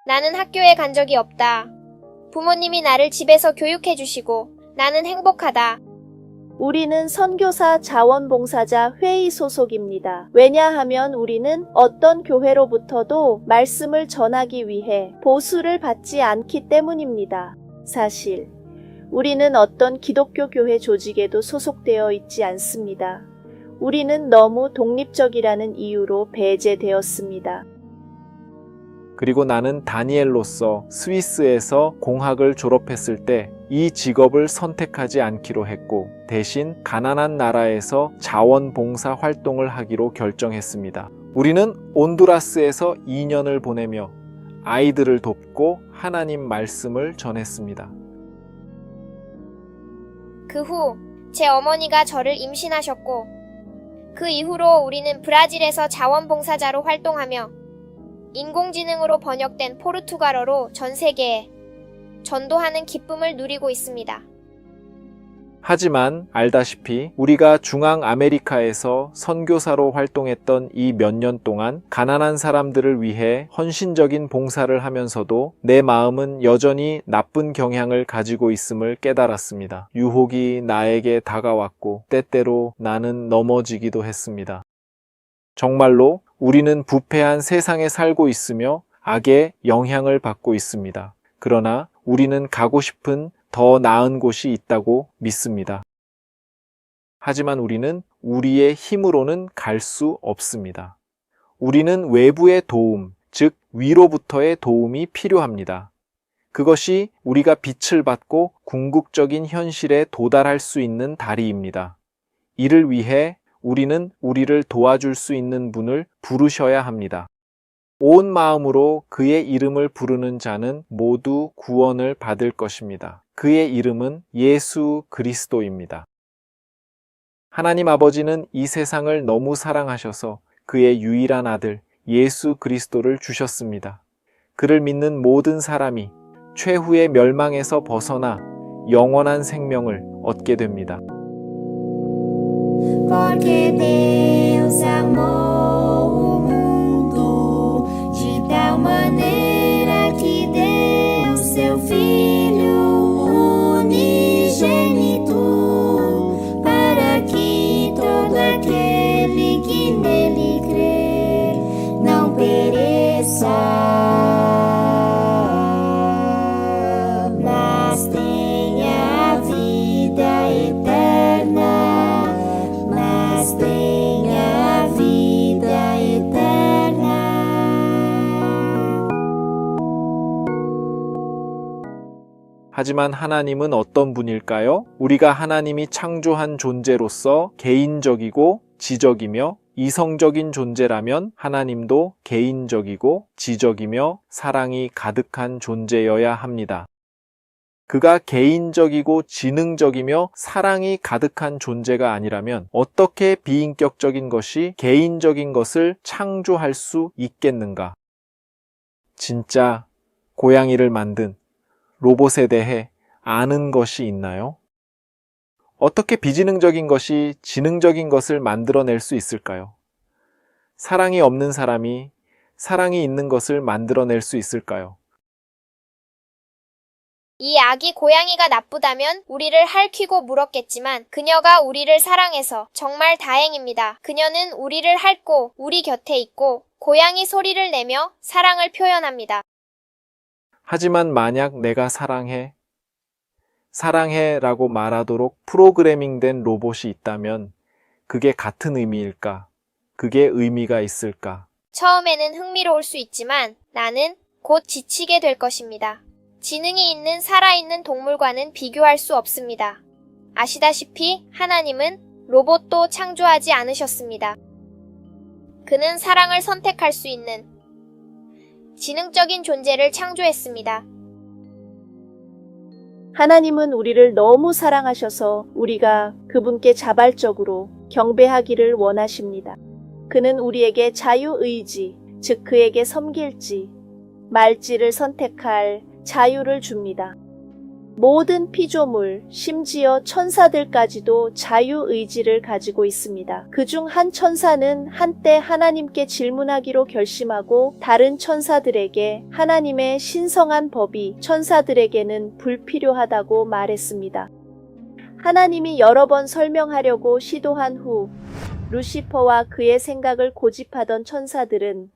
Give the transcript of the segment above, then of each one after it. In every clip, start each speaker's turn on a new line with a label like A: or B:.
A: 나는 학교에 간 적이 없다. 부모님이 나를 집에서 교육해 주시고 나는 행복하다.
B: 우리는 선교사 자원봉사자 회의 소속입니다. 왜냐하면 우리는 어떤 교회로부터도 말씀을 전하기 위해 보수를 받지 않기 때문입니다. 사실 우리는 어떤 기독교 교회 조직에도 소속되어 있지 않습니다. 우리는 너무 독립적이라는 이유로 배제되었습니다.
C: 그리고 나는 다니엘로서 스위스에서 공학을 졸업했을 때 이 직업을 선택하지 않기로 했고 대신 가난한 나라에서 자원봉사 활동을 하기로 결정했습니다. 우리는 온두라스에서 2년을 보내며 아이들을 돕고 하나님 말씀을 전했습니다.
A: 그 후 제 어머니가 저를 임신하셨고 그 이후로 우리는 브라질에서 자원봉사자로 활동하며 인공지능으로 번역된 포르투갈어로 전 세계에 전도하는 기쁨을 누리고 있습니다.
C: 하지만 알다시피 우리가 중앙아메리카에서 선교사로 활동했던 이 몇 년 동안 가난한 사람들을 위해 헌신적인 봉사를 하면서도 내 마음은 여전히 나쁜 경향을 가지고 있음을 깨달았습니다. 유혹이 나에게 다가왔고 때때로 나는 넘어지기도 했습니다. 정말로 우리는 부패한 세상에 살고 있으며 악의 영향을 받고 있습니다. 그러나 우리는 가고 싶은 더 나은 곳이 있다고 믿습니다. 하지만 우리는 우리의 힘으로는 갈 수 없습니다. 우리는 외부의 도움, 즉 위로부터의 도움이 필요합니다. 그것이 우리가 빛을 받고 궁극적인 현실에 도달할 수 있는 다리입니다. 이를 위해 우리는 우리를 도와줄 수 있는 분을 부르셔야 합니다. 온 마음으로 그의 이름을 부르는 자는 모두 구원을 받을 것입니다. 그의 이름은 예수 그리스도입니다. 하나님 아버지는 이 세상을 너무 사랑하셔서 그의 유일한 아들 예수 그리스도를 주셨습니다. 그를 믿는 모든 사람이 최후의 멸망에서 벗어나 영원한 생명을 얻게 됩니다.
D: Porque Deus amou o mundo de tal maneira que deu seu Filho unigênito, para que todo aquele que nele crê não pereça, mas tenha a vida eterna. Tenha a vida eterna.
C: 하지만 하나님은 어떤 분일까요? 우리가 하나님이 창조한 존재로서 개인적이고 지적이며 이성적인 존재라면 하나님도 개인적이고 지적이며 사랑이 가득한 존재여야 합니다. 그가 개인적이고 지능적이며 사랑이 가득한 존재가 아니라면 어떻게 비인격적인 것이 개인적인 것을 창조할 수 있겠는가? 진짜 고양이를 만든 로봇에 대해 아는 것이 있나요? 어떻게 비지능적인 것이 지능적인 것을 만들어낼 수 있을까요? 사랑이 없는 사람이 사랑이 있는 것을 만들어낼 수 있을까요?
A: 이 아기 고양이가 나쁘다면 우리를 핥히고 물었겠지만 그녀가 우리를 사랑해서 정말 다행입니다. 그녀는 우리를 핥고 우리 곁에 있고 고양이 소리를 내며 사랑을 표현합니다.
C: 하지만 만약 내가 사랑해라고 말하도록 프로그래밍된 로봇이 있다면 그게 같은 의미일까? 그게 의미가 있을까?
A: 처음에는 흥미로울 수 있지만 나는 곧 지치게 될 것입니다. 지능이 있는 살아있는 동물과는 비교할 수 없습니다. 아시다시피 하나님은 로봇도 창조하지 않으셨습니다. 그는 사랑을 선택할 수 있는 지능적인 존재를 창조했습니다.
B: 하나님은 우리를 너무 사랑하셔서 우리가 그분께 자발적으로 경배하기를 원하십니다. 그는 우리에게 자유의지, 즉 그에게 섬길지 말지를 선택할 자유를 줍니다. 모든 피조물, 심지어 천사들까지도 자유의지를 가지고 있습니다. 그중 한 천사는 한때 하나님께 질문하기로 결심하고 다른 천사들에게 하나님의 신성한 법이 천사들에게는 불필요하다고 말했습니다. 하나님이 여러 번 설명하려고 시도한 후 루시퍼와 그의 생각을 고집하던 천사들은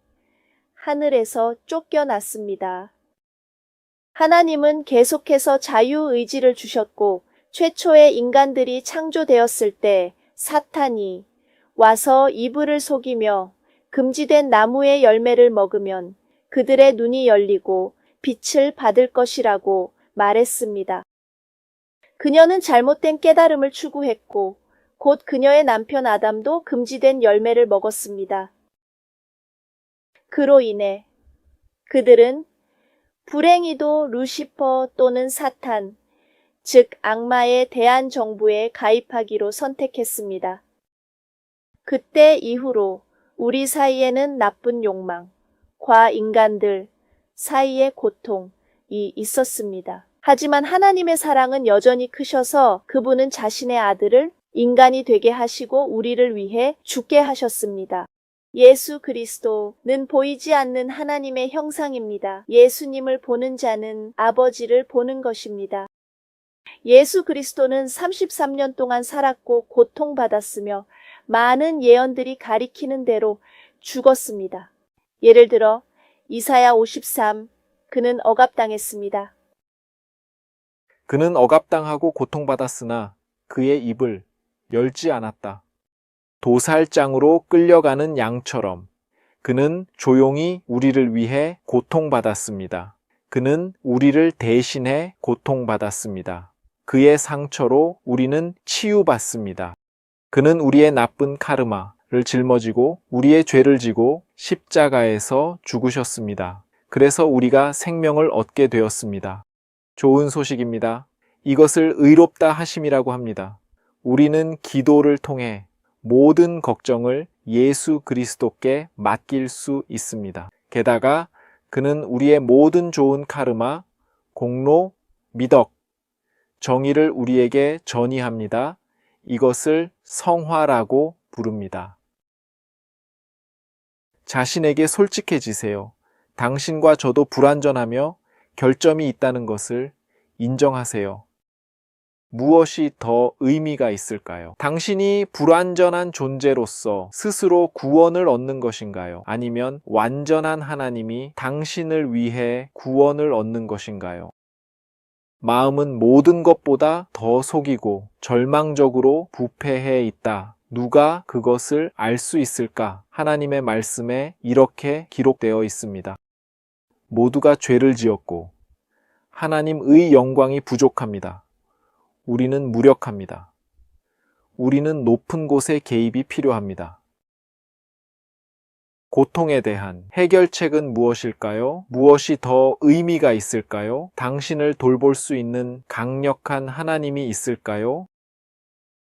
B: 하늘에서 쫓겨났습니다. 하나님은 계속해서 자유의지를 주셨고 최초의 인간들이 창조되었을 때 사탄이 와서 이불을 속이며 금지된 나무의 열매를 먹으면 그들의 눈이 열리고 빛을 받을 것이라고 말했습니다. 그녀는 잘못된 깨달음을 추구했고 곧 그녀의 남편 아담도 금지된 열매를 먹었습니다. 그로 인해 그들은 불행히도 루시퍼 또는 사탄, 즉 악마의 대한 정부에 가입하기로 선택했습니다. 그때 이후로 우리 사이에는 나쁜 욕망, 과인간들 사이의 고통이 있었습니다. 하지만 하나님의 사랑은 여전히 크셔서 그분은 자신의 아들을 인간이 되게 하시고 우리를 위해 죽게 하셨습니다. 예수 그리스도는 보이지 않는 하나님의 형상입니다. 예수님을 보는 자는 아버지를 보는 것입니다. 예수 그리스도는 33년 동안 살았고 고통받았으며 많은 예언들이 가리키는 대로 죽었습니다. 예를 들어 이사야 53, 그는 억압당했습니다.
C: 그는 억압당하고 고통받았으나 그의 입을 열지 않았다. 도살장으로 끌려가는 양처럼 그는 조용히 우리를 위해 고통받았습니다. 그는 우리를 대신해 고통받았습니다. 그의 상처로 우리는 치유받습니다. 그는 우리의 나쁜 카르마를 짊어지고 우리의 죄를 지고 십자가에서 죽으셨습니다. 그래서 우리가 생명을 얻게 되었습니다. 좋은 소식입니다. 이것을 의롭다 하심이라고 합니다. 우리는 기도를 통해 모든 걱정을 예수 그리스도께 맡길 수 있습니다. 게다가 그는 우리의 모든 좋은 카르마, 공로, 미덕, 정의를 우리에게 전이합니다. 이것을 성화라고 부릅니다. 자신에게 솔직해지세요. 당신과 저도 불완전하며 결점이 있다는 것을 인정하세요. 무엇이 더 의미가 있을까요? 당신이 불완전한 존재로서 스스로 구원을 얻는 것인가요? 아니면 완전한 하나님이 당신을 위해 구원을 얻는 것인가요? 마음은 모든 것보다 더 속이고 절망적으로 부패해 있다. 누가 그것을 알 수 있을까? 하나님의 말씀에 이렇게 기록되어 있습니다. 모두가 죄를 지었고 하나님의 영광이 부족합니다. 우리는 무력합니다. 우리는 높은 곳에 개입이 필요합니다. 고통에 대한 해결책은 무엇일까요? 무엇이 더 의미가 있을까요? 당신을 돌볼 수 있는 강력한 하나님이 있을까요?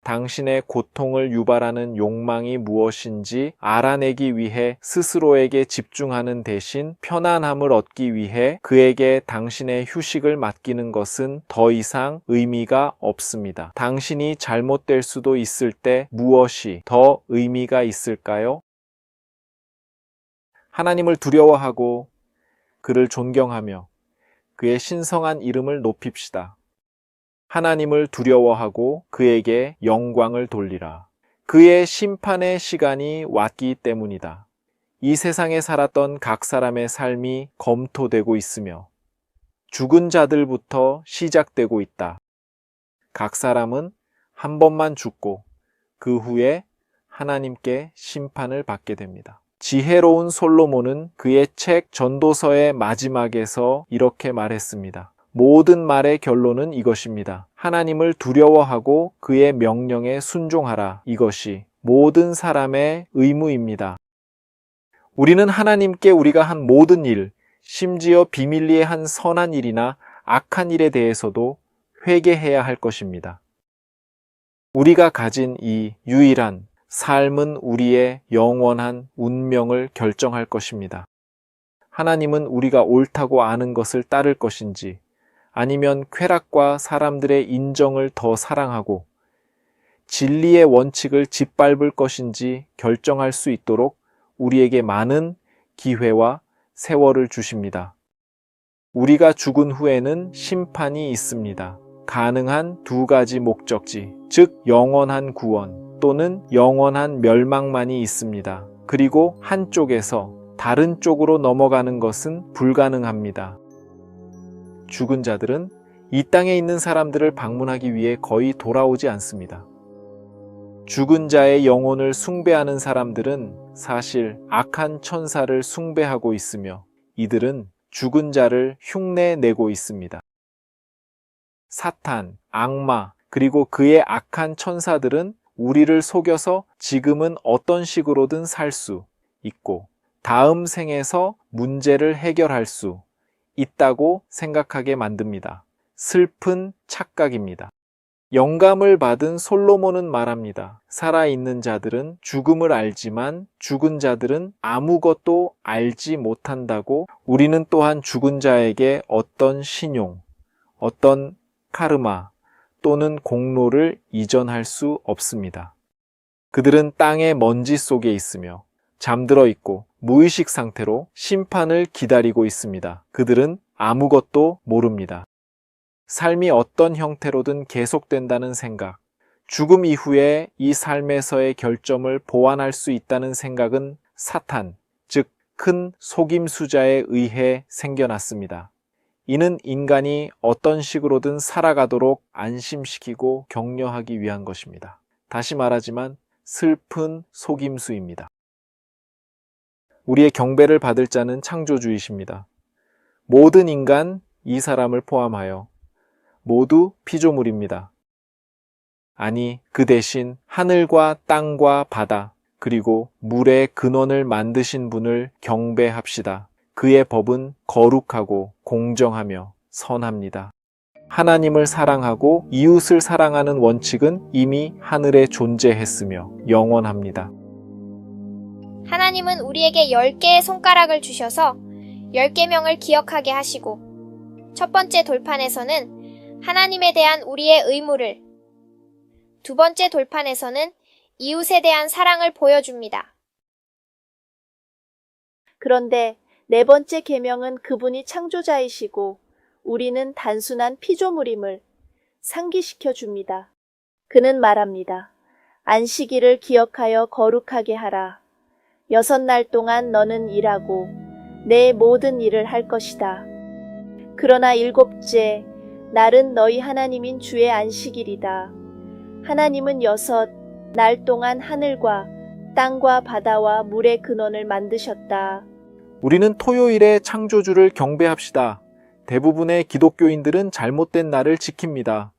C: 당신의 고통을 유발하는 욕망이 무엇인지 알아내기 위해 스스로에게 집중하는 대신 편안함을 얻기 위해 그에게 당신의 휴식을 맡기는 것은 더 이상 의미가 없습니다. 당신이 잘못될 수도 있을 때 무엇이 더 의미가 있을까요? 하나님을 두려워하고 그를 존경하며 그의 신성한 이름을 높입시다. 하나님을 두려워하고 그에게 영광을 돌리라. 그의 심판의 시간이 왔기 때문이다. 이 세상에 살았던 각 사람의 삶이 검토되고 있으며 죽은 자들부터 시작되고 있다. 각 사람은 한 번만 죽고 그 후에 하나님께 심판을 받게 됩니다. 지혜로운 솔로몬은 그의 책 전도서의 마지막에서 이렇게 말했습니다. 모든 말의 결론은 이것입니다. 하나님을 두려워하고 그의 명령에 순종하라. 이것이 모든 사람의 의무입니다. 우리는 하나님께 우리가 한 모든 일, 심지어 비밀리에 한 선한 일이나 악한 일에 대해서도 회개해야 할 것입니다. 우리가 가진 이 유일한 삶은 우리의 영원한 운명을 결정할 것입니다. 하나님은 우리가 옳다고 아는 것을 따를 것인지 아니면 쾌락과 사람들의 인정을 더 사랑하고 진리의 원칙을 짓밟을 것인지 결정할 수 있도록 우리에게 많은 기회와 세월을 주십니다. 우리가 죽은 후에는 심판이 있습니다. 가능한 두 가지 목적지, 즉 영원한 구원 또는 영원한 멸망만이 있습니다. 그리고 한쪽에서 다른 쪽으로 넘어가는 것은 불가능합니다. 죽은 자들은 이 땅에 있는 사람들을 방문하기 위해 거의 돌아오지 않습니다. 죽은 자의 영혼을 숭배하는 사람들은 사실 악한 천사를 숭배하고 있으며 이들은 죽은 자를 흉내내고 있습니다. 사탄, 악마, 그리고 그의 악한 천사들은 우리를 속여서 지금은 어떤 식으로든 살 수 있고 다음 생에서 문제를 해결할 수 있다고 생각하게 만듭니다. 슬픈 착각입니다. 영감을 받은 솔로몬은 말합니다. 살아있는 자들은 죽음을 알지만 죽은 자들은 아무것도 알지 못한다고. 우리는 또한 죽은 자에게 어떤 신용, 어떤 카르마 또는 공로를 이전할 수 없습니다. 그들은 땅의 먼지 속에 있으며 잠들어 있고 무의식 상태로 심판을 기다리고 있습니다. 그들은 아무것도 모릅니다. 삶이 어떤 형태로든 계속된다는 생각, 죽음 이후에 이 삶에서의 결점을 보완할 수 있다는 생각은 사탄, 즉 큰 속임수자에 의해 생겨났습니다. 이는 인간이 어떤 식으로든 살아가도록 안심시키고 격려하기 위한 것입니다. 다시 말하지만 슬픈 속임수입니다. 우리의 경배를 받을 자는 창조주이십니다. 모든 인간, 이 사람을 포함하여 모두 피조물입니다. 아니, 그 대신 하늘과 땅과 바다, 그리고 물의 근원을 만드신 분을 경배합시다. 그의 법은 거룩하고 공정하며 선합니다. 하나님을 사랑하고 이웃을 사랑하는 원칙은 이미 하늘에 존재했으며 영원합니다.
A: 하나님은 우리에게 10개의 손가락을 주셔서 10계명을 기억하게 하시고 첫 번째 돌판에서는 하나님에 대한 우리의 의무를, 두 번째 돌판에서는 이웃에 대한 사랑을 보여줍니다.
B: 그런데 네 번째 계명은 그분이 창조자이시고 우리는 단순한 피조물임을 상기시켜 줍니다. 그는 말합니다. 안식일을 기억하여 거룩하게 하라. 6날 동안 너는 일하고 내 모든 일을 할 것이다. 그러나 7째 날은 너희 하나님인 주의 안식일이다. 하나님은 6날 동안 하늘과 땅과 바다와 물의 근원을 만드셨다.
C: 우리는 토요일에 창조주를 경배합시다. 대부분의 기독교인들은 잘못된 날을 지킵니다.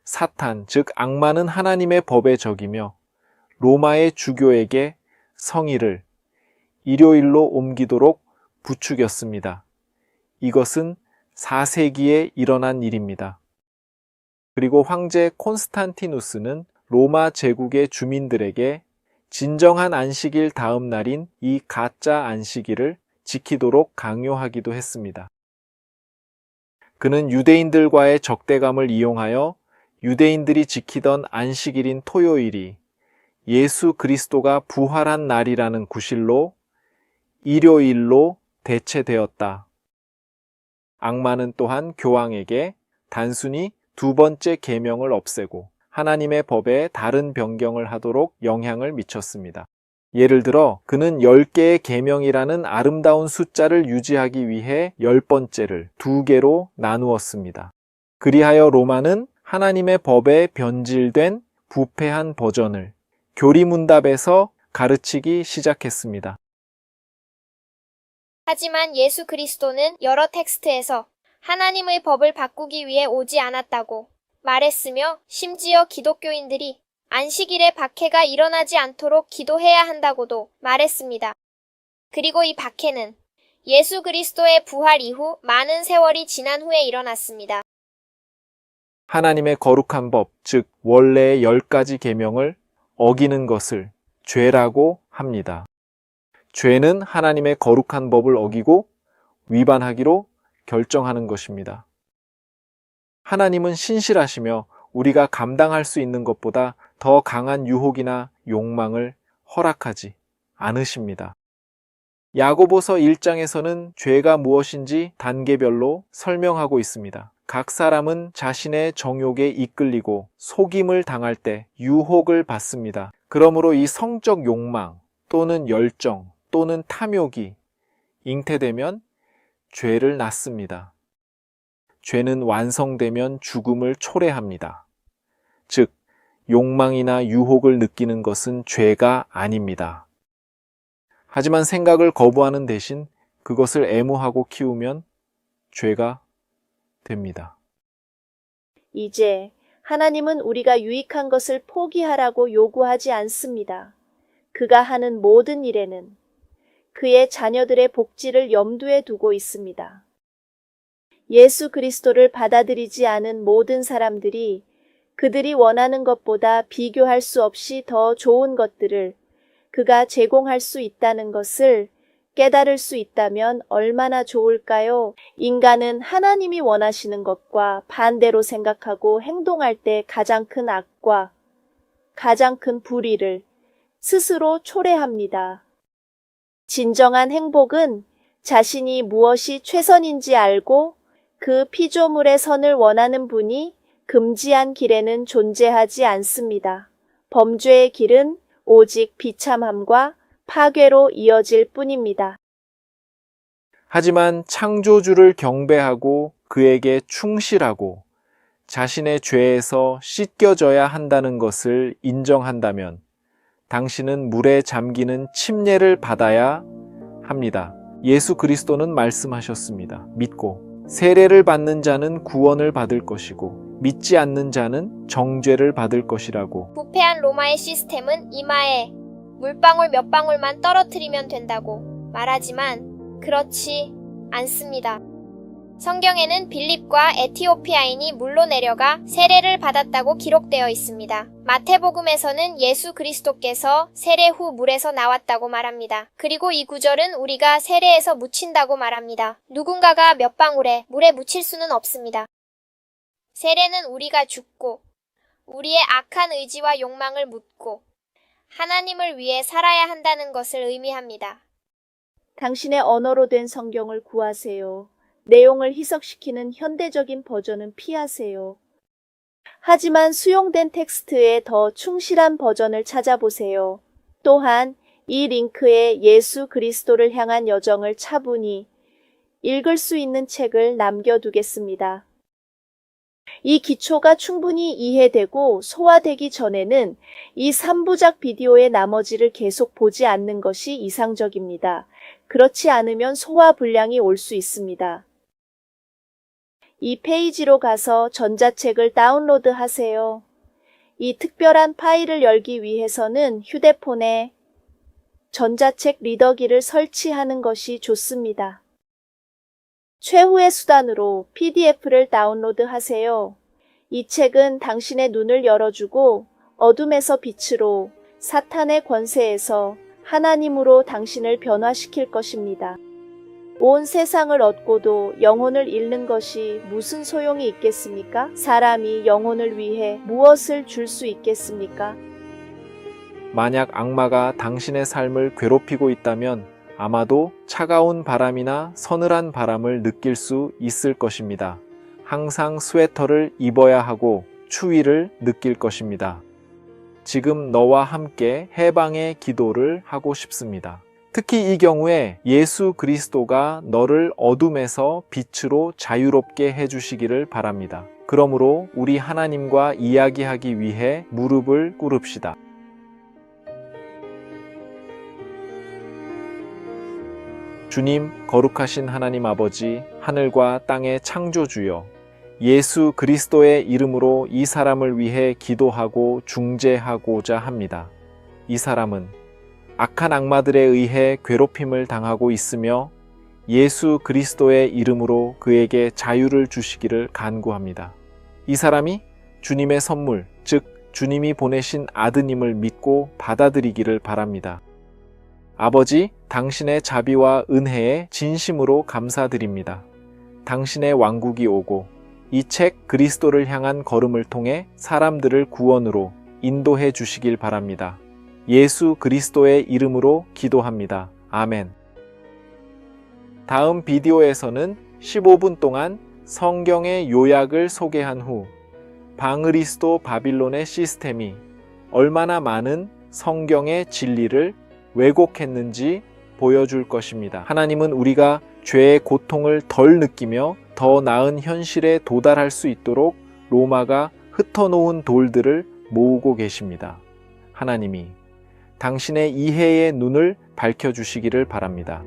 C: 사탄, 즉 악마는 하나님의 법에 적이며 로마의 주교에게 성일을 일요일로 옮기도록 부추겼습니다. 이것은 4세기에 일어난 일입니다. 그리고 황제 콘스탄티누스는 로마 제국의 주민들에게 진정한 안식일 다음 날인 이 가짜 안식일을 지키도록 강요하기도 했습니다. 그는 유대인들과의 적대감을 이용하여 유대인들이 지키던 안식일인 토요일이 예수 그리스도가 부활한 날이라는 구실로 일요일로 대체되었다. 악마는 또한 교황에게 단순히 두 번째 계명을 없애고 하나님의 법에 다른 변경을 하도록 영향을 미쳤습니다. 예를 들어 그는 10개의 계명이라는 아름다운 숫자를 유지하기 위해 10번째를 2개로 나누었습니다. 그리하여 로마는 하나님의 법에 변질된 부패한 버전을 교리문답에서 가르치기 시작했습니다.
A: 하지만 예수 그리스도는 여러 텍스트에서 하나님의 법을 바꾸기 위해 오지 않았다고 말했으며 심지어 기독교인들이 안식일에 박해가 일어나지 않도록 기도해야 한다고도 말했습니다. 그리고 이 박해는 예수 그리스도의 부활 이후 많은 세월이 지난 후에 일어났습니다.
C: 하나님의 거룩한 법, 즉 원래의 10가지 계명을 어기는 것을 죄라고 합니다. 죄는 하나님의 거룩한 법을 어기고 위반하기로 결정하는 것입니다. 하나님은 신실하시며 우리가 감당할 수 있는 것보다 더 강한 유혹이나 욕망을 허락하지 않으십니다. 야고보서 1장에서는 죄가 무엇인지 단계별로 설명하고 있습니다. 각 사람은 자신의 정욕에 이끌리고 속임을 당할 때 유혹을 받습니다. 그러므로 이 성적 욕망 또는 열정 또는 탐욕이 잉태되면 죄를 낳습니다. 죄는 완성되면 죽음을 초래합니다. 즉, 욕망이나 유혹을 느끼는 것은 죄가 아닙니다. 하지만 생각을 거부하는 대신 그것을 애무하고 키우면 죄가 됩니다.
B: 이제 하나님은 우리가 유익한 것을 포기하라고 요구하지 않습니다. 그가 하는 모든 일에는 그의 자녀들의 복지를 염두에 두고 있습니다. 예수 그리스도를 받아들이지 않은 모든 사람들이 그들이 원하는 것보다 비교할 수 없이 더 좋은 것들을 그가 제공할 수 있다는 것을 깨달을 수 있다면 얼마나 좋을까요? 인간은 하나님이 원하시는 것과 반대로 생각하고 행동할 때 가장 큰 악과 가장 큰 불의를 스스로 초래합니다. 진정한 행복은 자신이 무엇이 최선인지 알고 그 피조물의 선을 원하는 분이 금지한 길에는 존재하지 않습니다. 범죄의 길은 오직 비참함과 파괴로 이어질 뿐입니다.
C: 하지만 창조주를 경배하고 그에게 충실하고 자신의 죄에서 씻겨져야 한다는 것을 인정한다면 당신은 물에 잠기는 침례를 받아야 합니다. 예수 그리스도는 말씀하셨습니다. 믿고 세례를 받는 자는 구원을 받을 것이고 믿지 않는 자는 정죄를 받을 것이라고.
A: 부패한 로마의 시스템은 이마에 물방울 몇 방울만 떨어뜨리면 된다고 말하지만 그렇지 않습니다. 성경에는 빌립과 에티오피아인이 물로 내려가 세례를 받았다고 기록되어 있습니다. 마태복음에서는 예수 그리스도께서 세례 후 물에서 나왔다고 말합니다. 그리고 이 구절은 우리가 세례에서 묻힌다고 말합니다. 누군가가 몇 방울에 물에 묻힐 수는 없습니다. 세례는 우리가 죽고 우리의 악한 의지와 욕망을 묻고 하나님을 위해 살아야 한다는 것을 의미합니다.
B: 당신의 언어로 된 성경을 구하세요. 내용을 희석시키는 현대적인 버전은 피하세요. 하지만 수용된 텍스트에 더 충실한 버전을 찾아보세요. 또한 이 링크에 예수 그리스도를 향한 여정을 차분히 읽을 수 있는 책을 남겨두겠습니다. 이 기초가 충분히 이해되고 소화되기 전에는 이 3부작 비디오의 나머지를 계속 보지 않는 것이 이상적입니다. 그렇지 않으면 소화 불량이 올 수 있습니다. 이 페이지로 가서 전자책을 다운로드 하세요. 이 특별한 파일을 열기 위해서는 휴대폰에 전자책 리더기를 설치하는 것이 좋습니다. 최후의 수단으로 PDF를 다운로드 하세요. 이 책은 당신의 눈을 열어주고 어둠에서 빛으로 사탄의 권세에서 하나님으로 당신을 변화시킬 것입니다. 온 세상을 얻고도 영혼을 잃는 것이 무슨 소용이 있겠습니까? 사람이 영혼을 위해 무엇을 줄 수 있겠습니까?
C: 만약 악마가 당신의 삶을 괴롭히고 있다면 아마도 차가운 바람이나 서늘한 바람을 느낄 수 있을 것입니다. 항상 스웨터를 입어야 하고 추위를 느낄 것입니다. 지금 너와 함께 해방의 기도를 하고 싶습니다. 특히 이 경우에 예수 그리스도가 너를 어둠에서 빛으로 자유롭게 해주시기를 바랍니다. 그러므로 우리 하나님과 이야기하기 위해 무릎을 꿇읍시다. 주님, 거룩하신 하나님 아버지, 하늘과 땅의 창조주여, 예수 그리스도의 이름으로 이 사람을 위해 기도하고 중재하고자 합니다. 이 사람은 악한 악마들에 의해 괴롭힘을 당하고 있으며 예수 그리스도의 이름으로 그에게 자유를 주시기를 간구합니다. 이 사람이 주님의 선물, 즉 주님이 보내신 아드님을 믿고 받아들이기를 바랍니다. 아버지, 당신의 자비와 은혜에 진심으로 감사드립니다. 당신의 왕국이 오고 이 책 그리스도를 향한 걸음을 통해 사람들을 구원으로 인도해 주시길 바랍니다. 예수 그리스도의 이름으로 기도합니다. 아멘. 다음 비디오에서는 15분 동안 성경의 요약을 소개한 후 방그리스도 바빌론의 시스템이 얼마나 많은 성경의 진리를 왜곡했는지 보여줄 것입니다. 하나님은 우리가 죄의 고통을 덜 느끼며 더 나은 현실에 도달할 수 있도록 로마가 흩어놓은 돌들을 모으고 계십니다. 하나님이 당신의 이해의 눈을 밝혀주시기를 바랍니다.